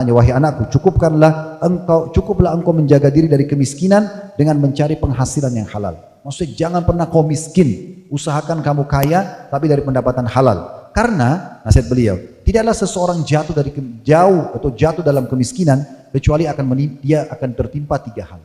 Wahai anakku, cukuplah engkau menjaga diri dari kemiskinan dengan mencari penghasilan yang halal. Maksudnya jangan pernah kau miskin, usahakan kamu kaya tapi dari pendapatan halal. Karena nasihat beliau, tidaklah seseorang jatuh dalam kemiskinan kecuali dia akan tertimpa 3 hal.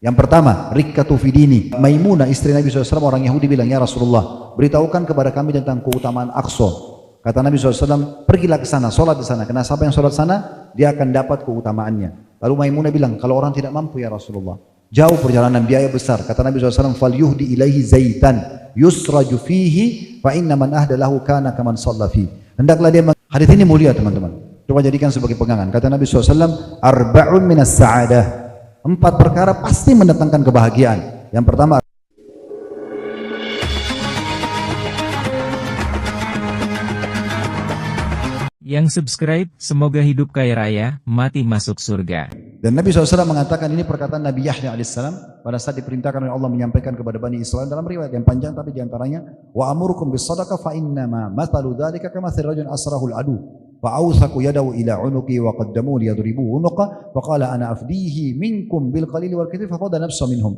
Yang pertama, rikkatu fidini. Maimunah istri Nabi SAW orang Yahudi bilang, ya Rasulullah, beritahukan kepada kami tentang keutamaan Aqsa. Kata Nabi SAW, pergilah ke sana, sholat di sana. Karena siapa yang sholat sana, dia akan dapat keutamaannya. Lalu Maimunah bilang, kalau orang tidak mampu ya Rasulullah, jauh perjalanan, biaya besar. Kata Nabi SAW, fal yuhdi ilaihi zaitan yusraju fihi fa inna man ahda lahu kana kaman shalla fi. Hendaklah dia. Hadis ini mulia teman-teman. Coba jadikan sebagai pegangan. Kata Nabi SAW, arba'un minas sa'adah. 4 perkara pasti mendatangkan kebahagiaan. Yang pertama, yang subscribe, semoga hidup kaya raya, mati masuk surga. Dan Nabi SAW mengatakan, ini perkataan Nabi Yahya AS pada saat diperintahkan oleh Allah menyampaikan kepada Bani Israel dalam riwayat yang panjang, tapi diantaranya, wa amurukum bis sadaqah fa innama mathalu dzalika kamathali rajulin asrahul adu fa awsaqu yadahu ila unuqi wa qaddamu liyadribu unuqa fa qala ana afdihi minkum bil qalili wal katsir fa qada nafsa minhum.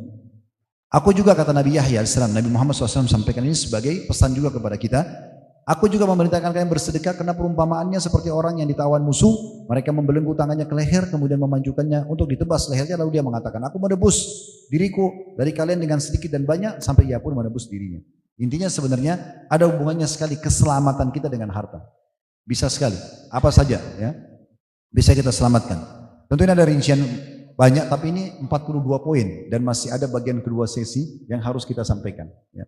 Aku juga, kata Nabi Yahya AS, Nabi Muhammad SAW sampaikan ini sebagai pesan juga kepada kita. Aku juga memerintahkan kalian bersedekah karena perumpamaannya seperti orang yang ditawan musuh. Mereka membelenggu tangannya ke leher, kemudian memajukannya untuk ditebas lehernya. Lalu dia mengatakan, aku menebus diriku dari kalian dengan sedikit dan banyak, sampai ia pun menebus dirinya. Intinya sebenarnya ada hubungannya sekali keselamatan kita dengan harta. Bisa sekali, apa saja ya bisa kita selamatkan. Tentu ini ada rincian banyak, tapi ini 42 poin dan masih ada bagian kedua sesi yang harus kita sampaikan ya.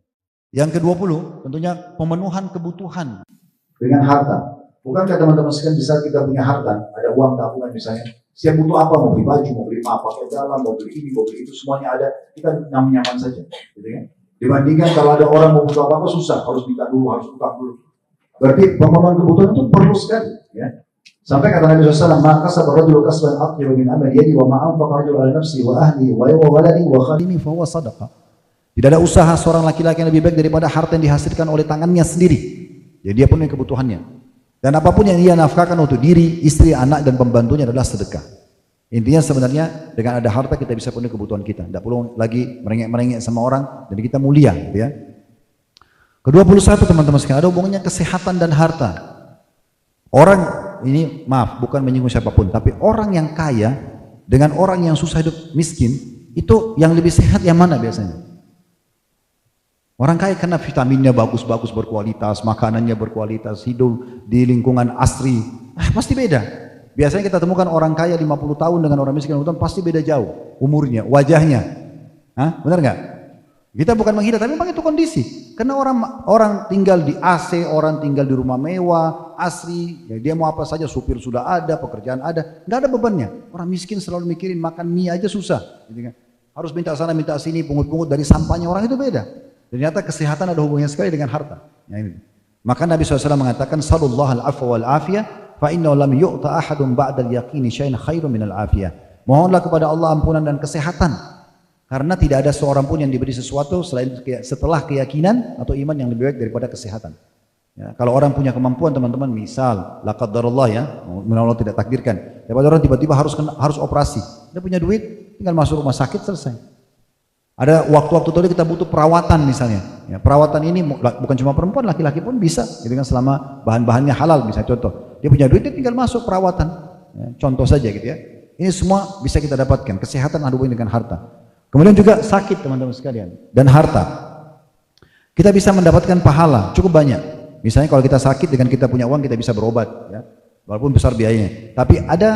Yang ke-20 tentunya pemenuhan kebutuhan dengan harta. Bukankah teman-teman sekalian, bisa kita punya harta, ada uang tabungan misalnya, siap butuh apa, mau beli baju, mau beli apa, pakai jalan, mau beli ini, mau beli itu, semuanya ada, kita nyaman-nyaman saja, gitu kan? Dibandingkan kalau ada orang mau butuh apa-apa susah, harus minta dulu, harus utang dulu. Berarti pemenuhan kebutuhan itu perlu sekali, ya. Sampai kata Nabi SAW, maka sabar rajul kasban athiru min amal yadi wa ma'anfaqa rajul ala nafsi wa ahli wa waladi wa khadimi fa huwa sadaqah. Tidak ada usaha seorang laki-laki yang lebih baik daripada harta yang dihasilkan oleh tangannya sendiri. Jadi dia penuhi kebutuhannya. Dan apapun yang dia nafkahkan untuk diri, istri, anak, dan pembantunya adalah sedekah. Intinya sebenarnya dengan ada harta kita bisa penuhi kebutuhan kita. Tidak perlu lagi merengek-merengek sama orang, jadi kita mulia. Gitu ya. Ke-21 teman-teman sekalian, ada hubungannya kesehatan dan harta. Orang ini, maaf, bukan menyinggung siapapun, tapi orang yang kaya dengan orang yang susah hidup miskin, itu yang lebih sehat yang mana biasanya? Orang kaya karena vitaminnya bagus-bagus, berkualitas, makanannya berkualitas, hidup di lingkungan asri, pasti beda. Biasanya kita temukan orang kaya 50 tahun dengan orang miskin 50 tahun, pasti beda jauh umurnya, wajahnya. Benar nggak? Kita bukan menghina, tapi memang itu kondisi. Karena orang tinggal di AC, orang tinggal di rumah mewah, asri, ya dia mau apa saja, supir sudah ada, pekerjaan ada, nggak ada bebannya. Orang miskin selalu mikirin makan mie aja susah, gitu kan? Harus minta sana, minta sini, pungut-pungut dari sampahnya, orang itu beda. Ternyata kesehatan ada hubungannya sekali dengan harta. Ya, ini. Maka Nabi SAW mengatakan, Sallallahu al-afwa wal-afiyah, fa innahu lam yu'ta ahadun ba'dal yaqini syai'an khairum minal afiyah. Mohonlah kepada Allah ampunan dan kesehatan. Karena tidak ada seorang pun yang diberi sesuatu setelah keyakinan atau iman yang lebih baik daripada kesehatan. Ya, kalau orang punya kemampuan teman-teman, misal, la qadarullah ya, Allah tidak takdirkan. Daripada orang tiba-tiba harus operasi. Dia punya duit, tinggal masuk rumah sakit, selesai. Ada waktu-waktu tadi kita butuh perawatan misalnya. Ya, perawatan ini bukan cuma perempuan, laki-laki pun bisa. Gitu kan, selama bahan-bahannya halal misalnya contoh. Dia punya duit, dia tinggal masuk perawatan. Ya, contoh saja gitu ya. Ini semua bisa kita dapatkan. Kesehatan ada hubungan dengan harta. Kemudian juga sakit teman-teman sekalian. Dan harta. Kita bisa mendapatkan pahala cukup banyak. Misalnya kalau kita sakit dengan kita punya uang kita bisa berobat. Ya, walaupun besar biayanya. Tapi ada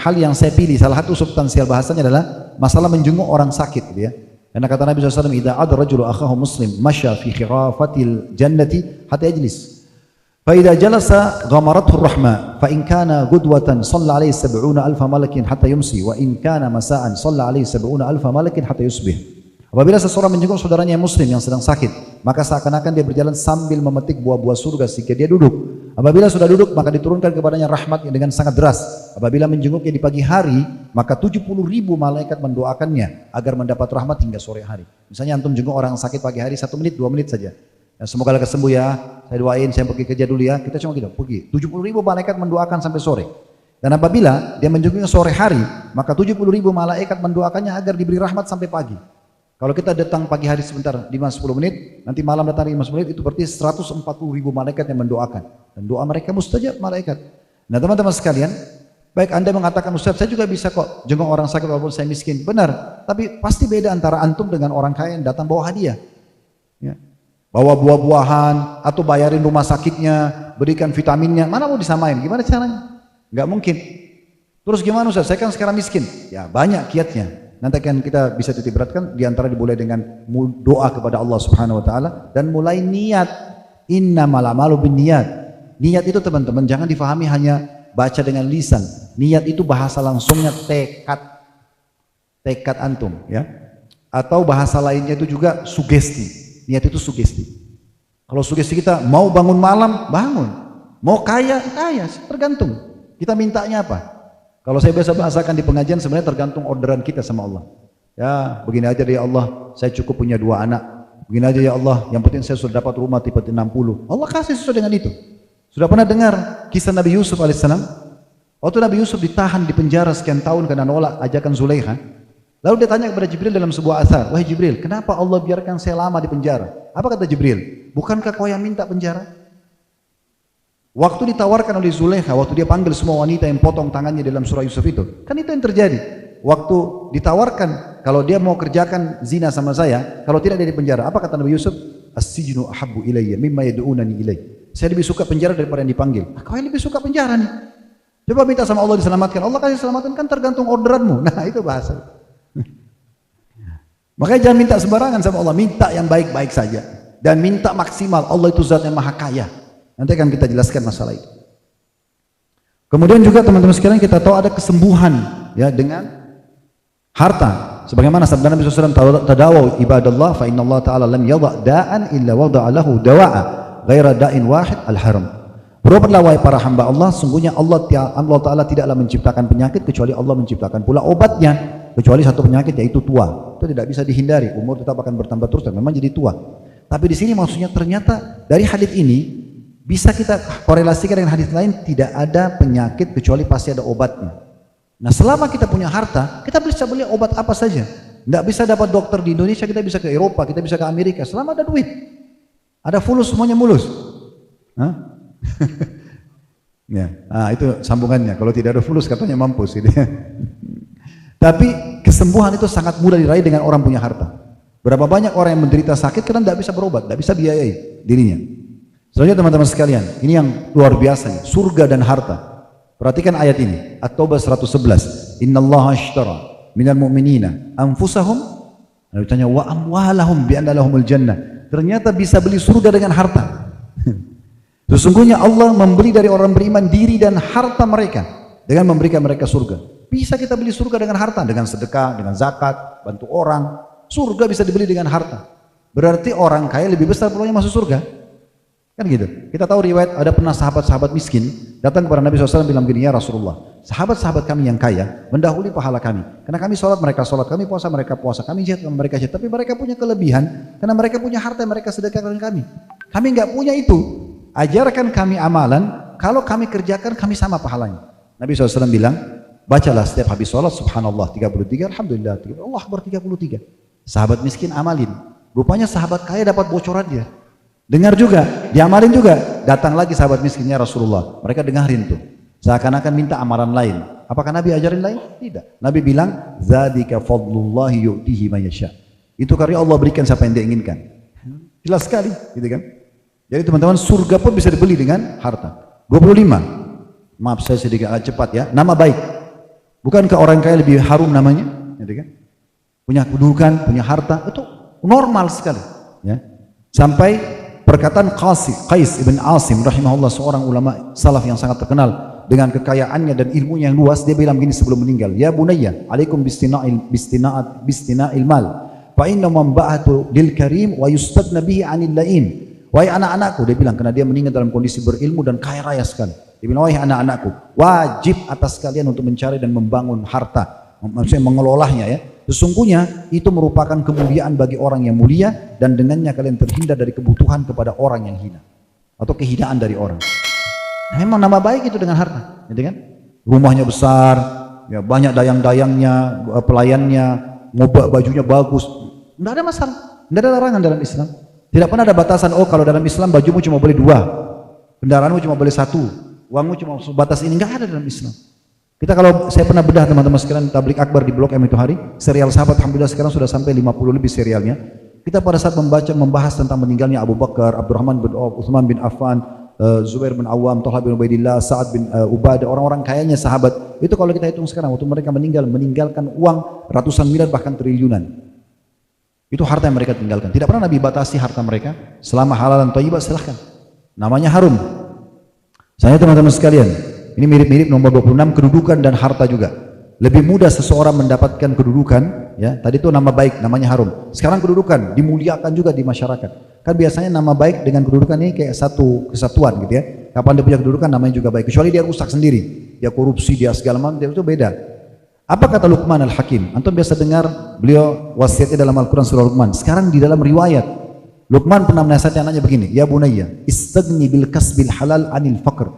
hal yang saya pilih, salah satu substansial bahasanya adalah masalah menjenguk orang sakit gitu ya. Karena kata Nabi SAW, idza ada rajulu akhahu muslim masya fi khirafatil jannati hatta yajlis fa idza jalasa ghamarathu rahma fa in kana gudwatan shalla alaihi 70 alf malakin hatta yumsi wa in kana masaan shalla alaihi 70 alf malakin hatta yusbih. Apabila seseorang menjenguk saudaranya muslim yang sedang sakit, maka seakan-akan dia berjalan sambil memetik buah-buah surga sehingga dia duduk. Apabila sudah duduk, maka diturunkan kepadanya rahmat dengan sangat deras. Apabila menjenguknya di pagi hari, maka 70.000 malaikat mendoakannya agar mendapat rahmat hingga sore hari. Misalnya antum jenguk orang sakit pagi hari 1 menit, 2 menit saja. Ya, semoga lekas sembuh ya, saya doain, saya pergi kerja dulu ya. Kita cuma gitu, pergi. 70.000 malaikat mendoakan sampai sore. Dan apabila dia menjenguknya sore hari, maka 70.000 malaikat mendoakannya agar diberi rahmat sampai pagi. Kalau kita datang pagi hari sebentar, 5-10 menit, nanti malam datang 5-10 menit, itu berarti 140.000 malaikat yang mendoakan. Dan doa mereka mustajab malaikat. Nah teman-teman sekalian, baik Anda mengatakan, Ustaz saya juga bisa kok jenguk orang sakit walaupun saya miskin. Benar, tapi pasti beda antara antum dengan orang kaya yang datang bawa hadiah. Ya. Bawa buah-buahan, atau bayarin rumah sakitnya, berikan vitaminnya, mana mau disamain? Gimana caranya? Nggak mungkin. Terus gimana Ustaz? Saya kan sekarang miskin. Ya banyak kiatnya. Nanti kan kita bisa titik beratkan, diantara dimulai dengan doa kepada Allah Subhanahu Wa Taala dan mulai niat. Innamal a'malu binniyat. Niat itu teman-teman jangan difahami hanya baca dengan lisan. Niat itu bahasa langsungnya tekad antum, ya. Atau bahasa lainnya itu juga sugesti. Niat itu sugesti. Kalau sugesti kita mau bangun malam, bangun. Mau kaya, kaya. Tergantung. Kita mintanya apa? Kalau saya biasa bahasakan di pengajian sebenarnya tergantung orderan kita sama Allah. Ya, begini aja deh ya Allah, saya cukup punya 2 anak. Begini aja ya Allah, yang penting saya sudah dapat rumah tipe 60. Allah kasih sesuai dengan itu. Sudah pernah dengar kisah Nabi Yusuf alaihissalam? Waktu Nabi Yusuf ditahan di penjara sekian tahun karena nolak ajakan Zulaikha. Lalu dia tanya kepada Jibril dalam sebuah athar, wahai Jibril, kenapa Allah biarkan saya lama di penjara? Apa kata Jibril? Bukankah kau yang minta penjara? Waktu ditawarkan oleh Zulaikha, waktu dia panggil semua wanita yang potong tangannya dalam surah Yusuf itu, kan itu yang terjadi. Waktu ditawarkan, kalau dia mau kerjakan zina sama saya, kalau tidak dia di penjara, apa kata Nabi Yusuf? As-sijnu ahabbu ilayya mimma yad'unani ilayh. Saya lebih suka penjara daripada yang dipanggil. Kau yang lebih suka penjara nih. Coba minta sama Allah diselamatkan. Allah kasih selamatkan kan tergantung orderanmu. Nah itu bahasa. Makanya jangan minta sembarangan sama Allah. Minta yang baik-baik saja. Dan minta maksimal. Allah itu zat yang maha kaya. Nanti akan kita jelaskan masalah itu. Kemudian juga teman-teman sekalian kita tahu ada kesembuhan ya dengan harta. Sebagaimana sabda Nabi SAW, tadawaw ibadallah fa inna Allah ta'ala lam yadha' da'an illa wada'a lahu dawa'a ghaira da'in wahid al-haram. Berobatlah wahai para hamba Allah, sungguhnya Allah Ta'ala tidaklah menciptakan penyakit kecuali Allah menciptakan pula obatnya, kecuali satu penyakit yaitu tua. Itu tidak bisa dihindari, umur tetap akan bertambah terus dan memang jadi tua. Tapi di sini maksudnya ternyata dari hadis ini bisa kita korelasikan dengan hadis lain, tidak ada penyakit kecuali pasti ada obatnya. Nah selama kita punya harta, kita bisa beli obat apa saja. Tidak bisa dapat dokter di Indonesia, kita bisa ke Eropa, kita bisa ke Amerika, selama ada duit. Ada fulus, semuanya mulus. Hah? Ya, nah itu sambungannya. Kalau tidak ada fulus katanya mampus gitu ya. Tapi kesembuhan itu sangat mudah diraih dengan orang punya harta. Berapa banyak orang yang menderita sakit karena tidak bisa berobat, tidak bisa biayai dirinya. Selanjutnya teman-teman sekalian, ini yang luar biasa, surga dan harta. Perhatikan ayat ini, At-Taubah 111. Innallaha ashtara minal mu'minina anfusahum, lalu ditanya wa amwalahum bi anna lahumul jannah. Ternyata bisa beli surga dengan harta. Sesungguhnya Allah membeli dari orang beriman diri dan harta mereka dengan memberikan mereka surga. Bisa kita beli surga dengan harta, dengan sedekah, dengan zakat, bantu orang. Surga bisa dibeli dengan harta. Berarti orang kaya lebih besar peluangnya masuk surga. Kan gitu. Kita tahu riwayat ada pernah sahabat-sahabat miskin datang kepada Nabi SAW bilang gini, ya Rasulullah, sahabat-sahabat kami yang kaya mendahului pahala kami. Karena kami sholat, mereka sholat, kami puasa, mereka puasa, kami jihad, mereka jihad. Tapi mereka punya kelebihan karena mereka punya harta yang mereka sedekahkan kami. Kami nggak punya itu. Ajarkan kami amalan, kalau kami kerjakan kami sama pahalanya. Nabi SAW bilang, bacalah setiap habis sholat subhanallah 33, alhamdulillah 33, Allah Akbar 33. Sahabat miskin amalin. Rupanya sahabat kaya dapat bocoran dia. Dengar juga, diamalin juga. Datang lagi sahabat miskinnya Rasulullah. Mereka dengarin tuh. Seakan-akan minta amalan lain. Apakah Nabi ajarin lain? Tidak. Nabi bilang, "Dzalika fadlullahi yu'tihi may yasha." Itu karya Allah berikan siapa yang dia inginkan. Jelas sekali, gitu kan? Jadi teman-teman, surga pun bisa dibeli dengan harta. 25. Maaf saya sedikit agak cepat ya. Nama baik. Bukankah orang kaya lebih harum namanya? Gitu kan? Punya kedudukan, punya harta, itu normal sekali. Ya. Sampai perkataan Qais ibn Asim rahimahullah, seorang ulama salaf yang sangat terkenal dengan kekayaannya dan ilmunya yang luas, dia bilang gini sebelum meninggal, ya bunayya, alaikum bistina'il mal, fa inna manba'atu lil karim wa yustadna bihi 'anil la'im. Wahai anak-anakku, dia bilang, karena dia meninggal dalam kondisi berilmu dan kaya raya sekali. Dia bilang, wahai anak-anakku, wajib atas kalian untuk mencari dan membangun harta, maksudnya mengelolanya ya. Sesungguhnya itu merupakan kemuliaan bagi orang yang mulia dan dengannya kalian terhindar dari kebutuhan kepada orang yang hina atau kehinaan dari orang. Nah, memang nama baik itu dengan harta, gitu kan? rumahnya besar, ya banyak dayang-dayangnya, pelayannya, bajunya bagus. Tidak ada masalah, tidak ada larangan dalam Islam. Tidak pernah ada batasan, oh kalau dalam Islam bajumu cuma boleh 2, kendaraanmu cuma boleh 1, uangmu cuma sebatas ini. Enggak ada dalam Islam. Kita kalau saya pernah bedah teman-teman sekalian tablik akbar di Blok M itu hari, serial sahabat alhamdulillah sekarang sudah sampai 50 lebih serialnya. Kita pada saat membahas tentang meninggalnya Abu Bakar, Abdurrahman bin Auf, Utsman bin Affan, Zubair bin Awam, Talha bin Ubaidillah, Sa'ad bin Ubadah, orang-orang kayanya sahabat. Itu kalau kita hitung sekarang waktu mereka meninggalkan uang ratusan miliar bahkan triliunan. Itu harta yang mereka tinggalkan. Tidak pernah Nabi batasi harta mereka, selama halal dan thayyibah silahkan. Namanya harum. Saya teman-teman sekalian, ini mirip-mirip nomor 26, kedudukan dan harta juga. Lebih mudah seseorang mendapatkan kedudukan, ya. Tadi itu nama baik, namanya harum. Sekarang kedudukan dimuliakan juga di masyarakat. Kan biasanya nama baik dengan kedudukan ini kayak satu kesatuan gitu ya. Kapan dia punya kedudukan namanya juga baik. Kecuali dia rusak sendiri, dia korupsi, dia segala macam, itu beda. Apa kata Luqman Al-Hakim? Antum biasa dengar beliau wasiatnya dalam Al-Quran surah Luqman. Sekarang di dalam riwayat, Luqman pernah menasihati anaknya begini, ya bunayya, istagni bil kasbil halal anil faqr.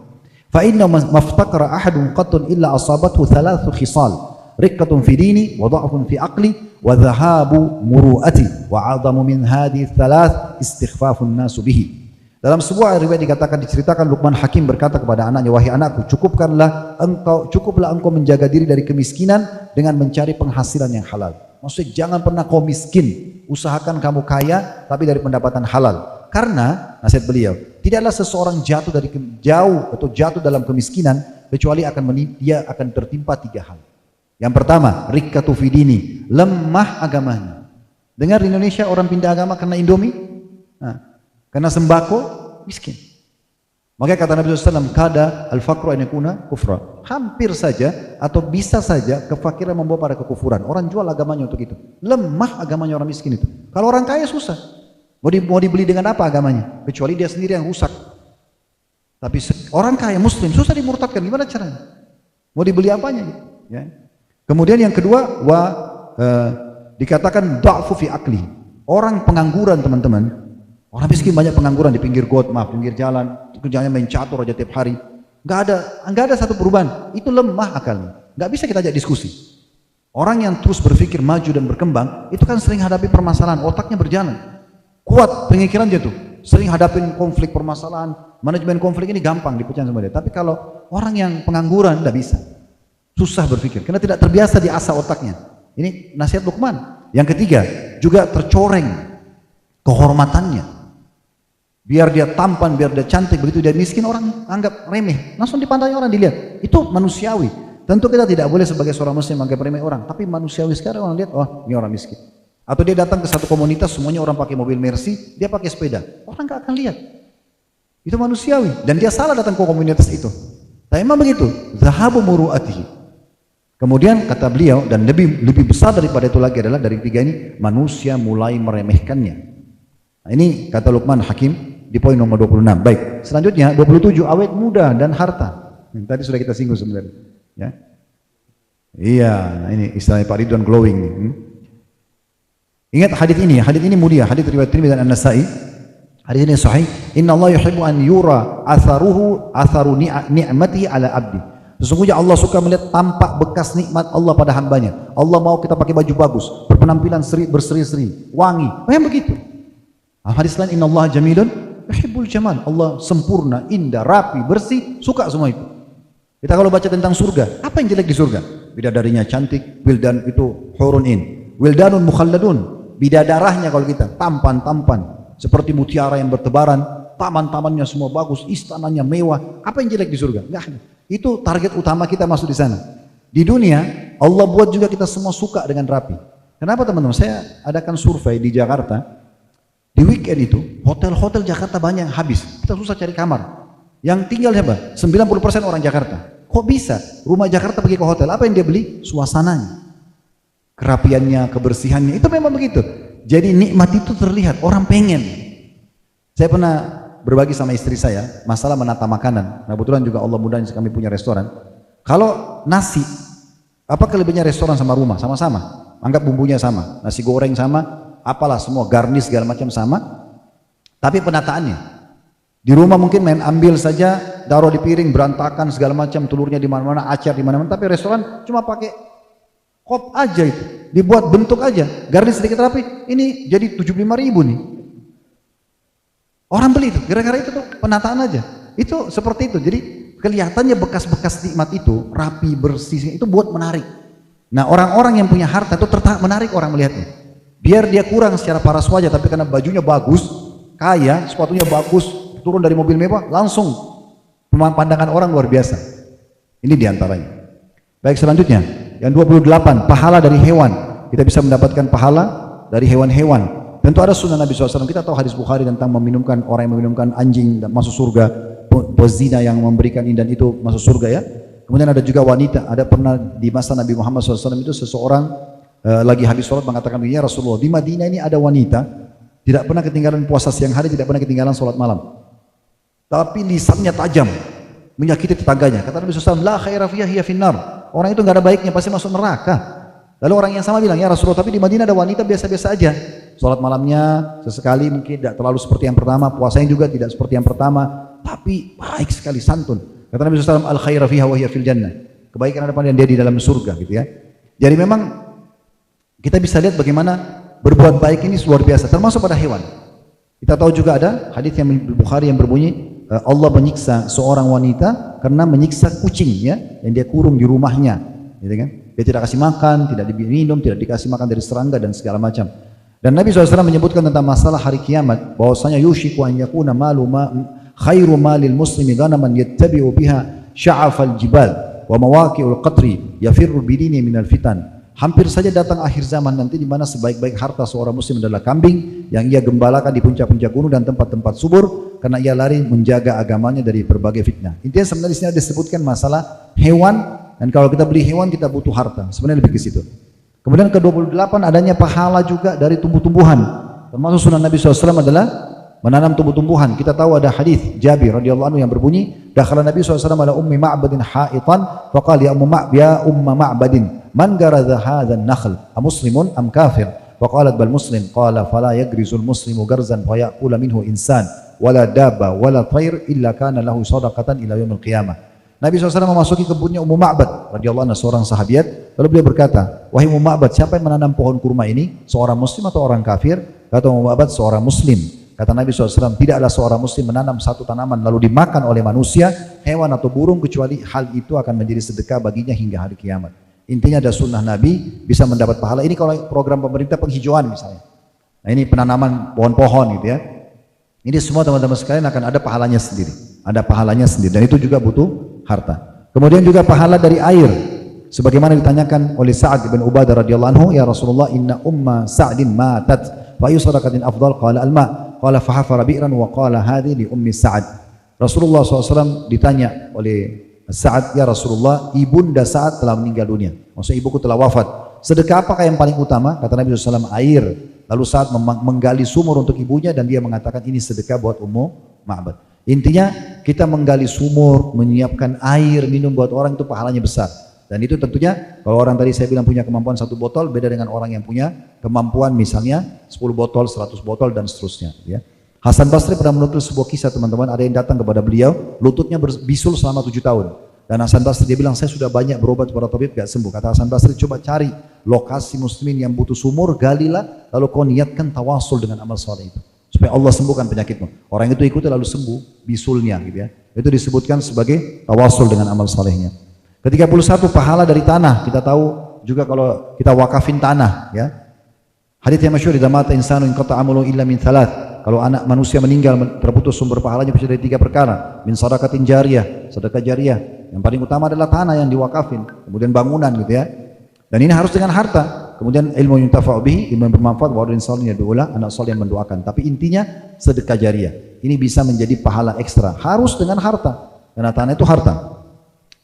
Fa inna maftaqara ahadun qattun illa asabathu thalathu khisal. Riqqatun fi dini, wa dha'fun fi aqli, wa dhahabu muru'ati, wa 'adhamu min hadhihi thalath istighfafun nasu bihi. Dalam sebuah riwayat diceritakan Luqman Hakim berkata kepada anaknya, wahai anakku, cukuplah engkau menjaga diri dari kemiskinan dengan mencari penghasilan yang halal. Maksudnya jangan pernah kau miskin, usahakan kamu kaya tapi dari pendapatan halal. Karena nasihat beliau, tidaklah seseorang jatuh dalam kemiskinan kecuali dia akan tertimpa 3 hal. Yang pertama, rikkatu fidini, lemah agamanya. Dengar di Indonesia orang pindah agama karena Indomie, karena sembako, miskin. Makanya kata Nabi SAW, kada al-faqru an yakuna kufra. Hampir saja atau bisa saja kefakiran membawa pada kekufuran. Orang jual agamanya untuk itu. Lemah agamanya orang miskin itu. Kalau orang kaya susah. Mau dibeli dengan apa agamanya? Kecuali dia sendiri yang rusak. Tapi orang kaya muslim susah dimurtadkan. Gimana caranya? Mau dibeli apanya? Ya. Kemudian yang kedua, dikatakan da'fu fi akli. Orang pengangguran teman-teman. Orang miskin banyak pengangguran di pinggir pinggir jalan, kerjanya main catur aja tiap hari. Enggak ada satu perubahan. Itu lemah akalnya. Enggak bisa kita ajak diskusi. Orang yang terus berpikir maju dan berkembang, itu kan sering hadapi permasalahan, otaknya berjalan. Kuat pemikiran dia tuh. Sering hadapin konflik permasalahan, manajemen konflik ini gampang dipecah sama dia. Tapi kalau orang yang pengangguran enggak bisa. Susah berpikir karena tidak terbiasa diasah otaknya. Ini nasihat Luqman. Yang ketiga, juga tercoreng kehormatannya. Biar dia tampan, biar dia cantik, begitu dia miskin orang anggap remeh. Langsung dipandang orang dilihat. Itu manusiawi. Tentu kita tidak boleh sebagai seorang muslim anggap remeh orang. Tapi manusiawi sekarang orang lihat, oh ini orang miskin. Atau dia datang ke satu komunitas, semuanya orang pakai mobil Mercy, dia pakai sepeda. Orang nggak akan lihat. Itu manusiawi. Dan dia salah datang ke komunitas itu. Tapi memang begitu. Zahabu muru'atihi. Kemudian kata beliau, dan lebih besar daripada itu lagi adalah dari 3 ini, manusia mulai meremehkannya. Nah, ini kata Luqman Hakim di poin nomor 26. Baik, selanjutnya 27, awet muda dan harta. Tadi sudah kita singgung sebenarnya. Ya. Iya, nah ini istilahnya Pak Ridwan glowing nih. Ingat hadis ini mulia, hadis riwayat Tirmidzi dan An-Nasa'i. Hadis ini sahih. Inna Allah yuhibbu an yura atharu ni'matihi ala abdi. Sesungguhnya Allah suka melihat tampak bekas nikmat Allah pada hambanya. Allah mau kita pakai baju bagus, berpenampilan berseri-seri, wangi. Memang begitu. Hadis lain, Inna Allah jamilun yuhibbul jamal. Allah sempurna, indah, rapi, bersih, suka semua itu. Kita kalau baca tentang surga, apa yang jelek di surga? Bidadarinya cantik, wildan itu hurun in, wildanun mukhalladun. Bidadarahnya kalau kita tampan seperti mutiara yang bertebaran, taman-tamannya semua bagus, istananya mewah. Apa yang jelek di surga? Enggak ada. Itu target utama kita masuk di sana. Di dunia, Allah buat juga kita semua suka dengan rapi. Kenapa teman-teman? Saya adakan survei di Jakarta. Di weekend itu, hotel-hotel Jakarta banyak yang habis. Kita susah cari kamar. Yang tinggal siapa? 90% orang Jakarta. Kok bisa? Rumah Jakarta pergi ke hotel. Apa yang dia beli? Suasananya. Kerapiannya, kebersihannya. Itu memang begitu. Jadi nikmat itu terlihat. Orang pengen. Saya pernah berbagi sama istri saya masalah menata makanan. Nah, kebetulan juga Allah mudahin kami punya restoran. Kalau nasi, apa kelebihannya restoran sama rumah? Sama-sama. Anggap bumbunya sama, nasi goreng sama, apalah semua garnish segala macam sama. Tapi penataannya, Di rumah mungkin main ambil saja, taruh di piring, berantakan segala macam, telurnya di mana-mana, acar di mana-mana. Tapi restoran cuma pakai kop aja itu, dibuat bentuk aja, garnish sedikit rapi. Ini jadi 75.000 nih. Orang beli itu, gara-gara itu tuh penataan aja. Itu seperti itu. Jadi kelihatannya bekas-bekas nikmat itu rapi, bersih, itu buat menarik. Nah, orang-orang yang punya harta itu menarik orang melihatnya. Biar dia kurang secara paras wajah, tapi karena bajunya bagus, kaya, sepatunya bagus, turun dari mobil mewah, langsung pandangan orang luar biasa. Ini diantaranya. Baik, selanjutnya yang 28, pahala dari hewan. Kita bisa mendapatkan pahala dari hewan-hewan. Tentu ada sunnah Nabi SAW. Kita tahu hadis Bukhari tentang meminumkan, orang yang meminumkan anjing dan masuk surga, pezina yang memberikan ini dan itu masuk surga ya. Kemudian ada juga wanita. Ada pernah di masa Nabi Muhammad SAW itu seseorang lagi habis sholat mengatakan, ya Rasulullah, di Madinah ini ada wanita tidak pernah ketinggalan puasa siang hari, tidak pernah ketinggalan sholat malam. Tapi lisannya tajam, menyakiti tetangganya. Kata Nabi SAW, la khaira fiyah hiya finnar. Orang itu nggak ada baiknya, pasti masuk neraka. Lalu orang yang sama bilang, ya Rasulullah, tapi di Madinah ada wanita biasa-biasa aja. Sholat malamnya sesekali mungkin tidak terlalu seperti yang pertama, puasanya juga tidak seperti yang pertama, tapi baik sekali, santun. Kata Nabi SAW, al khaira fiha wa hiya fil jannah. Kebaikan ada pada dia di dalam surga gitu ya. Jadi memang kita bisa lihat bagaimana berbuat baik ini luar biasa, termasuk pada hewan. Kita tahu juga ada hadis yang Bukhari yang berbunyi, Allah menyiksa seorang wanita karena menyiksa kucing ya, yang dia kurung di rumahnya, gitu kan? Dia tidak kasih makan, tidak diminum, tidak dikasih makan dari serangga dan segala macam. Dan Nabi SAW menyebutkan tentang masalah hari kiamat, bahwasanya yushiku an yakuna khairu malil muslimi ghanaman yattabi'u biha sya'afal jibal wa mawaqi'ul qatri yafirru bidini minal fitan. Hampir saja datang akhir zaman nanti di mana sebaik-baik harta seorang muslim adalah kambing yang ia gembalakan di puncak-puncak gunung dan tempat-tempat subur karena ia lari menjaga agamanya dari berbagai fitnah. Intinya sebenarnya di sini disebutkan masalah hewan, dan kalau kita beli hewan kita butuh harta. Sebenarnya lebih ke situ. Kemudian ke-28 adanya pahala juga dari tumbuh-tumbuhan. Termasuk sunnah Nabi SAW adalah menanam tumbuh-tumbuhan. Kita tahu ada hadis Jabir radhiyallahu anhu yang berbunyi, dakhala Nabi SAW ala ummi Ma'badin ha'itan faqala ya umma Ma'badin man garadha hadzal nakhl amuslimun am kafir faqalat bal muslim qala fala yagrizul muslimu garzan fa ya'kula minhu insan wala dabba wala thair illa kana lahu sadaqatan ila yaumil qiyamah. Nabi SAW memasuki kebunnya Ummu Ma'bad radhiyallahu anha, seorang sahabiat, lalu beliau berkata, wahai Ummu Ma'bad, siapa yang menanam pohon kurma ini, seorang muslim atau orang kafir? Kata Ummu Ma'bad, seorang muslim. Kata Nabi SAW, tidaklah seorang muslim menanam satu tanaman lalu dimakan oleh manusia, hewan atau burung, kecuali hal itu akan menjadi sedekah baginya hingga hari kiamat. Intinya ada sunnah Nabi, bisa mendapat pahala. Ini kalau program pemerintah penghijauan misalnya. Nah ini penanaman pohon-pohon gitu ya. Ini semua teman-teman sekalian akan ada pahalanya sendiri. Ada pahalanya sendiri dan itu juga butuh harta. Kemudian juga pahala dari air. Sebagaimana ditanyakan oleh Sa'ad bin Ubadah radhiyallahu anhu, ya Rasulullah, inna umma Sa'din matat, fa ayu sadaqatin afdal? Qala al-ma'. Qala fa hafara bi'ran wa qala hadhi li ummi Sa'ad. Rasulullah SAW ditanya oleh Sa'ad, ya Rasulullah, ibunda Sa'ad telah meninggal dunia. Maksudnya ibuku telah wafat. Sedekah apakah yang paling utama? Kata Nabi SAW, air. Lalu Sa'ad menggali sumur untuk ibunya dan dia mengatakan ini sedekah buat Ummu Ma'bad. Intinya kita menggali sumur, menyiapkan air minum buat orang itu pahalanya besar. Dan itu tentunya kalau orang tadi saya bilang punya kemampuan 1 botol beda dengan orang yang punya kemampuan misalnya 10 botol, 100 botol dan seterusnya. Ya. Hasan Basri pernah menulis sebuah kisah teman-teman, ada yang datang kepada beliau, lututnya bisul selama 7 tahun. Dan Hasan Basri dia bilang, saya sudah banyak berobat kepada tabib gak sembuh. Kata Hasan Basri, coba cari lokasi muslimin yang butuh sumur, galilah, lalu kau niatkan tawasul dengan amal soleh itu. Supaya Allah sembuhkan penyakitmu. Orang itu ikuti lalu sembuh bisulnya gitu ya. Itu disebutkan sebagai tawasul dengan amal solehnya. Ke-31 pahala dari tanah. Kita tahu juga kalau kita wakafin tanah ya. Hadits yang masyhur, idza mata insanu inqata amalu illa min thalath. Kalau anak manusia meninggal terputus sumber pahalanya bisa dari 3 perkara. Min sadaqatin jariyah, sedekah jariyah. Yang paling utama adalah tanah yang diwakafin, kemudian bangunan gitu ya. Dan ini harus dengan harta. Kemudian ilmu yuntafa'u bihi, ilmu yang bermanfaat, wa waladun salih yad'ulah, anak saleh yang mendoakan. Tapi intinya sedekah jariyah. Ini bisa menjadi pahala ekstra. Harus dengan harta. Karena tanah itu harta.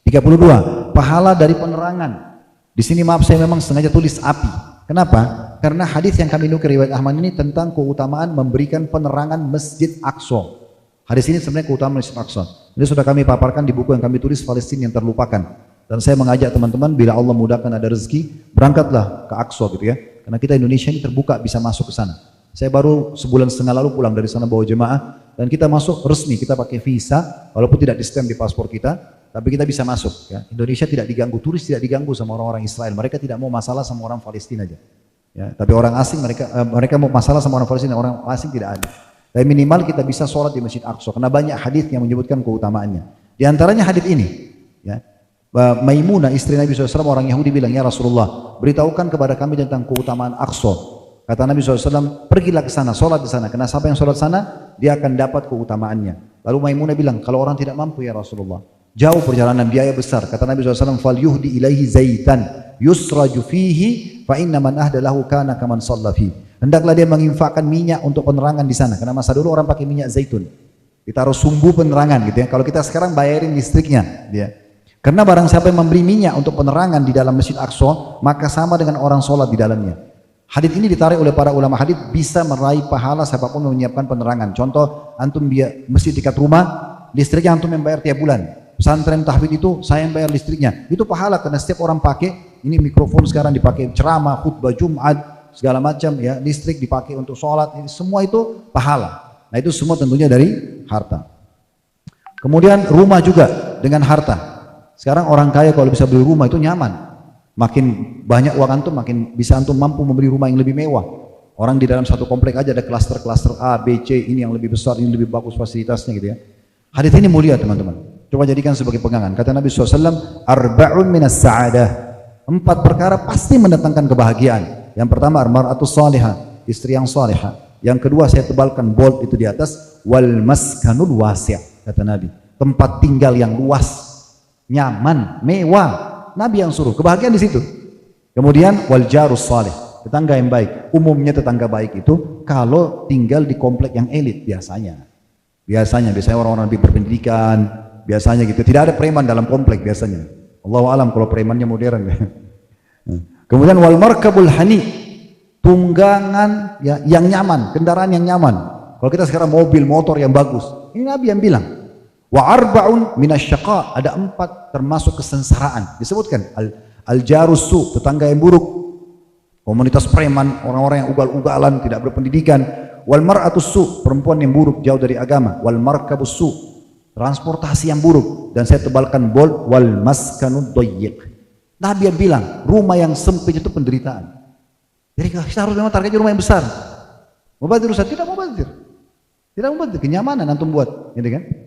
32, pahala dari penerangan. Di sini maaf saya memang sengaja tulis api. Kenapa? Karena hadis yang kami nukil riwayat Ahmad ini tentang keutamaan memberikan penerangan Masjid Aqsa. Hadis ini sebenarnya keutamaan Masjid Aqsa. Ini sudah kami paparkan di buku yang kami tulis, Palestina yang terlupakan. Dan saya mengajak teman-teman, bila Allah mudahkan ada rezeki, berangkatlah ke Aqsa gitu ya. Karena kita Indonesia ini terbuka bisa masuk ke sana. Saya baru sebulan setengah lalu pulang dari sana bawa jemaah dan kita masuk resmi, kita pakai visa walaupun tidak di stamp di paspor kita, tapi kita bisa masuk. Ya. Indonesia tidak diganggu, turis tidak diganggu sama orang-orang Israel. Mereka tidak mau masalah sama orang Palestina aja. Ya, tapi orang asing mereka mau masalah sama orang Palestina, orang asing tidak ada. Tapi minimal kita bisa sholat di Masjid Aqsa karena banyak hadis yang menyebutkan keutamaannya. Di antaranya hadis ini. Ya. Maimunah istri Nabi SAW orang Yahudi bilang, ya Rasulullah, beritahukan kepada kami tentang keutamaan Aqsa. Kata Nabi SAW, pergilah ke sana, sholat di sana. Karena siapa yang sholat sana, dia akan dapat keutamaannya. Lalu Maimunah bilang, kalau orang tidak mampu ya Rasulullah, jauh perjalanan, biaya besar. Kata Nabi SAW, fal yuhdi ilaihi zaitan yusraju fihi fa inna man ahda lahu kana kaman shalla fi. Hendaklah dia menginfakkan minyak untuk penerangan di sana. Karena masa dulu orang pakai minyak zaitun. Ditaruh sumbu penerangan gitu ya. Kalau kita sekarang bayarin listriknya, dia. Karena barang siapa yang memberi minyak untuk penerangan di dalam Masjid Aqsa, maka sama dengan orang sholat di dalamnya. Hadis ini ditarik oleh para ulama hadis bisa meraih pahala siapapun yang menyiapkan penerangan. Contoh, antum masjid dekat rumah, listriknya antum yang bayar tiap bulan. Pesantren tahfidz itu saya yang bayar listriknya. Itu pahala karena setiap orang pakai, ini mikrofon sekarang dipakai ceramah, khutbah Jumat, segala macam ya, listrik dipakai untuk sholat, semua itu pahala. Nah itu semua tentunya dari harta. Kemudian rumah juga dengan harta. Sekarang orang kaya kalau bisa beli rumah itu nyaman. Makin banyak uang antum, makin bisa antum mampu membeli rumah yang lebih mewah. Orang di dalam satu komplek aja ada klaster-klaster A, B, C, ini yang lebih besar, ini lebih bagus fasilitasnya gitu ya. Hadis ini mulia teman-teman. Coba jadikan sebagai pegangan. Kata Nabi SAW, arba'un minas sa'adah. 4 perkara pasti mendatangkan kebahagiaan. Yang pertama, mar'atus salihah, istri yang salihah. Yang kedua, saya tebalkan bold itu di atas, wal maskanul wasi', kata Nabi. Tempat tinggal yang luas, nyaman, mewah. Nabi yang suruh, kebahagiaan di situ. Kemudian wal jarus salih, tetangga yang baik. Umumnya tetangga baik itu kalau tinggal di komplek yang elit biasanya. Biasanya orang-orang lebih berpendidikan, biasanya gitu. Tidak ada preman dalam komplek biasanya. Allahu alam kalau premannya modern. Kemudian wal markabul hani, tunggangan ya, yang nyaman, kendaraan yang nyaman. Kalau kita sekarang mobil, motor yang bagus. Ini Nabi yang bilang. Wa arba'un minasyaqa, ada 4 termasuk kesengsaraan. Disebutkan al-jarusu, tetangga yang buruk, komunitas preman, orang-orang yang ugal-ugalan, tidak berpendidikan. Wal mar'atus su, perempuan yang buruk, jauh dari agama. Wal markabus su, transportasi yang buruk. Dan saya tebalkan bold, wal maskanud dayyiq. Nabi yang bilang, rumah yang sempit itu penderitaan. Jadi kita harus memang targetnya rumah yang besar. Mubadir Ustaz, tidak mubadir. Tidak mubadir, kenyamanan antum buat, gitu kan?